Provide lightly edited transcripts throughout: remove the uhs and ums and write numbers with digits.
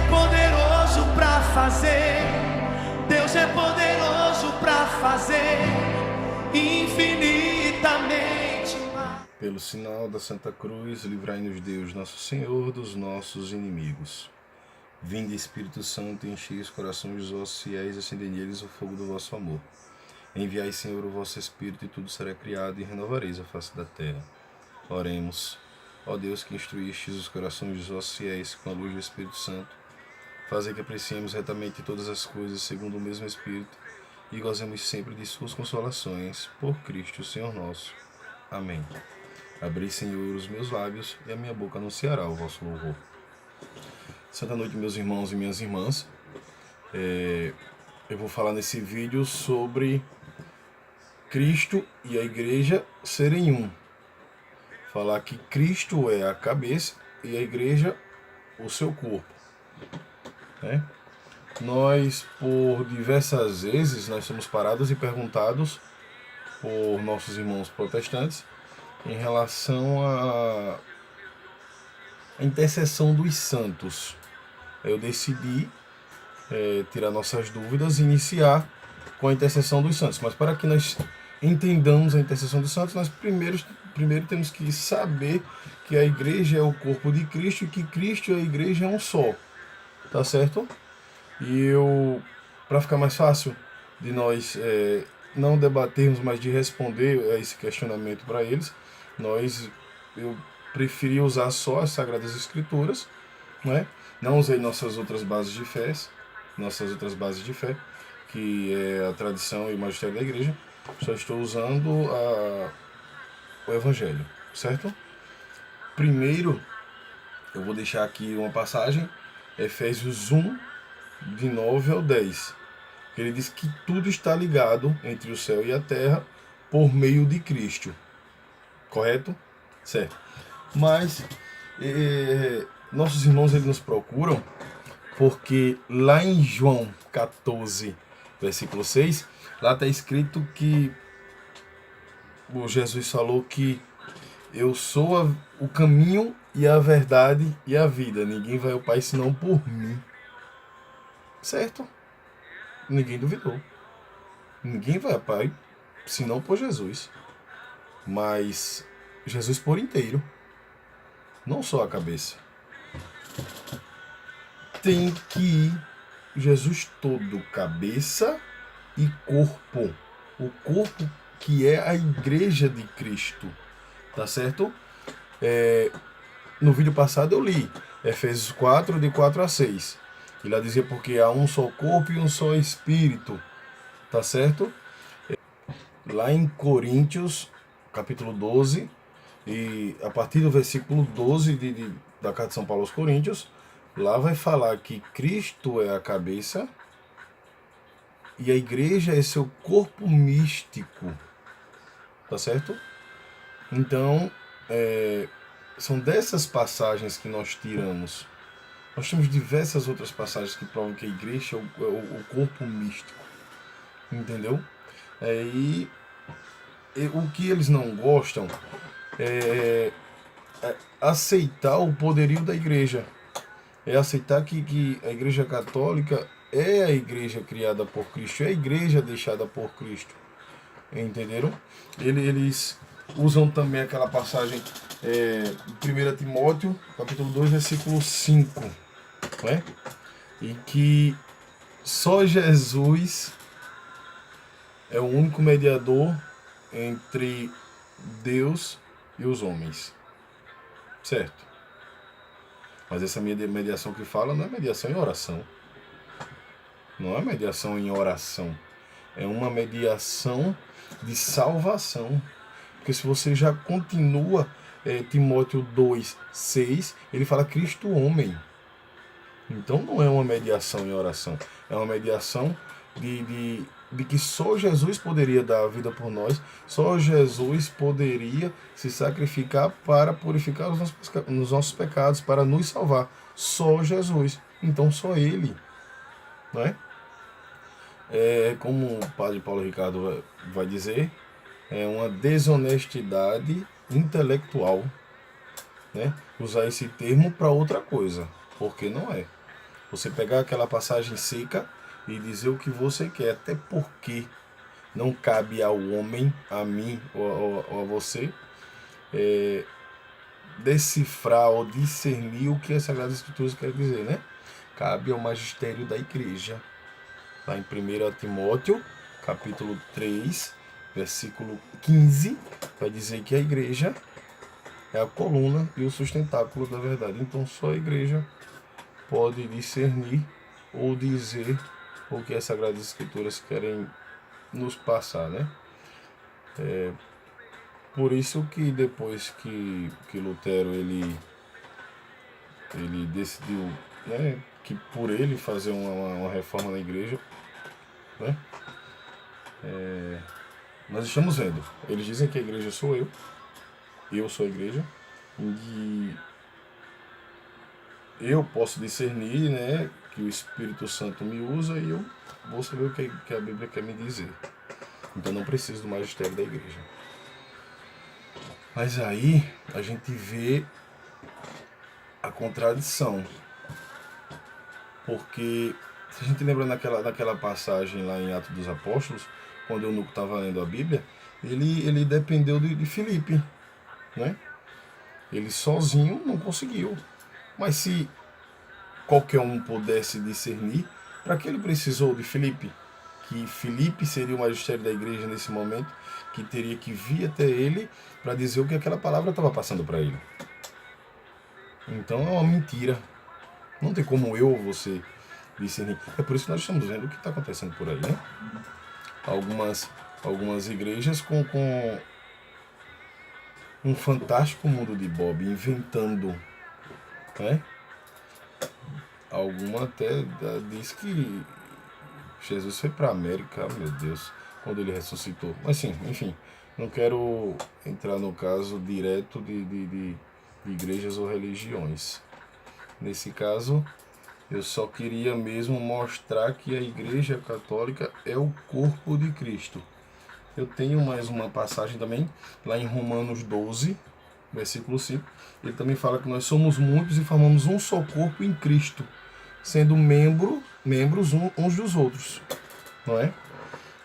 poderoso para fazer. Deus é poderoso para fazer infinitamente mais. Pelo sinal da Santa Cruz, livrai-nos Deus, nosso Senhor, dos nossos inimigos. Vinde, Espírito Santo, enchei os corações dos vossos fiéis e acendei neles o fogo do vosso amor. Enviai, Senhor, o vosso Espírito, e tudo será criado, e renovareis a face da terra. Oremos. Ó Deus, que instruístes os corações dos vossos fiéis com a luz do Espírito Santo, fazei que apreciemos retamente todas as coisas segundo o mesmo Espírito e gozemos sempre de suas consolações, por Cristo, Senhor nosso. Amém. Abri, Senhor, os meus lábios, e a minha boca anunciará o vosso louvor. Santa noite, meus irmãos e minhas irmãs. Eu vou falar nesse vídeo sobre Cristo e a igreja serem um. Falar que Cristo é a cabeça e a igreja o seu corpo. Nós, por diversas vezes, nós somos parados e perguntados por nossos irmãos protestantes em relação à intercessão dos santos. Eu decidi tirar nossas dúvidas e iniciar com a intercessão dos santos. Mas para que nós entendamos a intercessão dos santos, nós primeiro temos que saber que a igreja é o corpo de Cristo e que Cristo e a igreja é um só. Tá certo? E para ficar mais fácil de nós não debatermos, mas de responder a esse questionamento para eles, eu preferi usar só as Sagradas Escrituras, Não usei nossas outras bases de fé, que é a tradição e o magistério da igreja. Só estou usando o Evangelho, certo? Primeiro, eu vou deixar aqui uma passagem, Efésios 1, de 9 ao 10. Ele diz que tudo está ligado entre o céu e a terra por meio de Cristo. Correto? Certo. Mas nossos irmãos, eles nos procuram porque lá em João 14, versículo 6, lá está escrito que Jesus falou que eu sou o caminho e a verdade e a vida. Ninguém vai ao Pai senão por mim. Certo? Ninguém duvidou. Ninguém vai ao Pai senão por Jesus. Mas Jesus por inteiro. Não só a cabeça. Tem que ir Jesus todo, cabeça e corpo. O corpo que é a igreja de Cristo. Tá certo? No vídeo passado eu li Efésios 4, de 4 a 6. E lá dizia porque há um só corpo e um só espírito. Tá certo? Lá em Coríntios, capítulo 12, e a partir do versículo 12 da carta de São Paulo aos Coríntios, lá vai falar que Cristo é a cabeça e a igreja é seu corpo místico. Tá certo? Então, são dessas passagens que nós tiramos. Nós temos diversas outras passagens que provam que a igreja é o corpo místico. Entendeu? E o que eles não gostam é aceitar o poderio da igreja. É aceitar que a igreja católica é a igreja criada por Cristo, é a igreja deixada por Cristo. Entenderam? Eles usam também aquela passagem de 1 Timóteo, capítulo 2, versículo 5, em que só Jesus é o único mediador entre Deus e os homens. Certo? Mas essa mediação que fala não é mediação em oração. Não é mediação em oração. É uma mediação de salvação. Porque se você já continua Timóteo 2, 6, ele fala Cristo homem. Então não é uma mediação em oração. É uma mediação de que só Jesus poderia dar a vida por nós. Só Jesus poderia se sacrificar para purificar os nossos pecados, para nos salvar. Só Jesus. Então só Ele. Não é? Como o padre Paulo Ricardo vai dizer, é uma desonestidade intelectual, usar esse termo para outra coisa, porque não é. Você pegar aquela passagem seca e dizer o que você quer, até porque não cabe ao homem, a mim ou a você, decifrar ou discernir o que as Sagradas Escrituras quer dizer, né? Cabe ao magistério da igreja. Lá em 1 Timóteo, capítulo 3, versículo 15, vai dizer que a igreja é a coluna e o sustentáculo da verdade. Então só a igreja pode discernir ou dizer o que as Sagradas Escrituras querem nos passar, né? Por isso que depois que Lutero ele decidiu, né, que por ele fazer uma reforma na igreja, né, nós estamos vendo, eles dizem que a igreja sou eu sou a igreja, e eu posso discernir, né, que o Espírito Santo me usa e eu vou saber o que a Bíblia quer me dizer. Então não preciso do magistério da igreja. Mas aí a gente vê a contradição. Porque se a gente lembra naquela passagem lá em Atos dos Apóstolos, quando o Eunuco estava lendo a Bíblia, ele dependeu de Filipe, né? Ele sozinho não conseguiu. Mas se qualquer um pudesse discernir, para que ele precisou de Filipe? Que Filipe seria o magistério da igreja nesse momento, que teria que vir até ele para dizer o que aquela palavra estava passando para ele. Então é uma mentira. Não tem como eu ou você discernir. É por isso que nós estamos vendo o que está acontecendo por aí, né? Algumas igrejas com um fantástico mundo de Bob, inventando, né? Alguma até diz que Jesus foi para a América, meu Deus, quando ele ressuscitou. Mas sim, enfim, não quero entrar no caso direto de igrejas ou religiões. Nesse caso, eu só queria mesmo mostrar que a Igreja Católica é o corpo de Cristo. Eu tenho mais uma passagem também, lá em Romanos 12, versículo 5. Ele também fala que nós somos muitos e formamos um só corpo em Cristo, sendo membros uns dos outros, não é?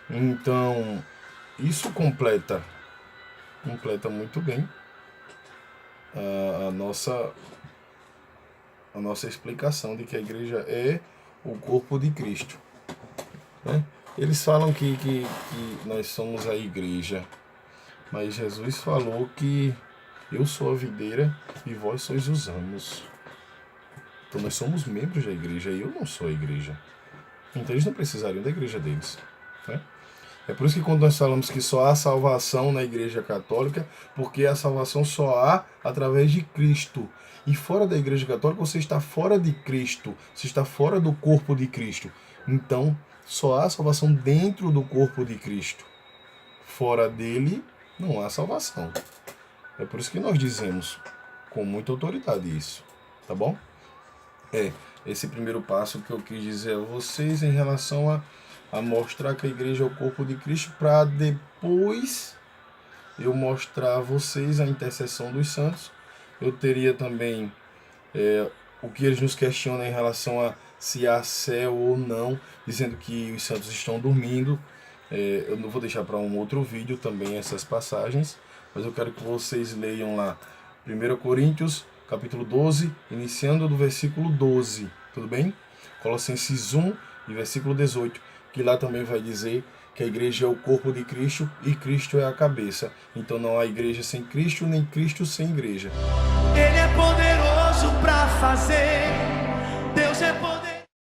Então, isso completa muito bem a nossa explicação de que a igreja é o corpo de Cristo, né? Eles falam que nós somos a igreja, mas Jesus falou que eu sou a videira e vós sois os ramos. Então nós somos membros da igreja e eu não sou a igreja. Então eles não precisariam da igreja deles, né? É por isso que quando nós falamos que só há salvação na igreja católica, porque a salvação só há através de Cristo. E fora da igreja católica você está fora de Cristo, você está fora do corpo de Cristo. Então só há salvação dentro do corpo de Cristo. Fora dele não há salvação. É por isso que nós dizemos com muita autoridade isso, tá bom? Esse primeiro passo que eu quis dizer a vocês em relação a mostrar que a igreja é o corpo de Cristo, para depois eu mostrar a vocês a intercessão dos santos. Eu teria também o que eles nos questionam em relação a se há céu ou não, dizendo que os santos estão dormindo. Eu não vou deixar para um outro vídeo também essas passagens, mas eu quero que vocês leiam lá 1 Coríntios, capítulo 12, iniciando do versículo 12, tudo bem? Colossenses 1 e versículo 18, que lá também vai dizer que a igreja é o corpo de Cristo e Cristo é a cabeça. Então não há igreja sem Cristo, nem Cristo sem igreja. Ele é poderoso para fazer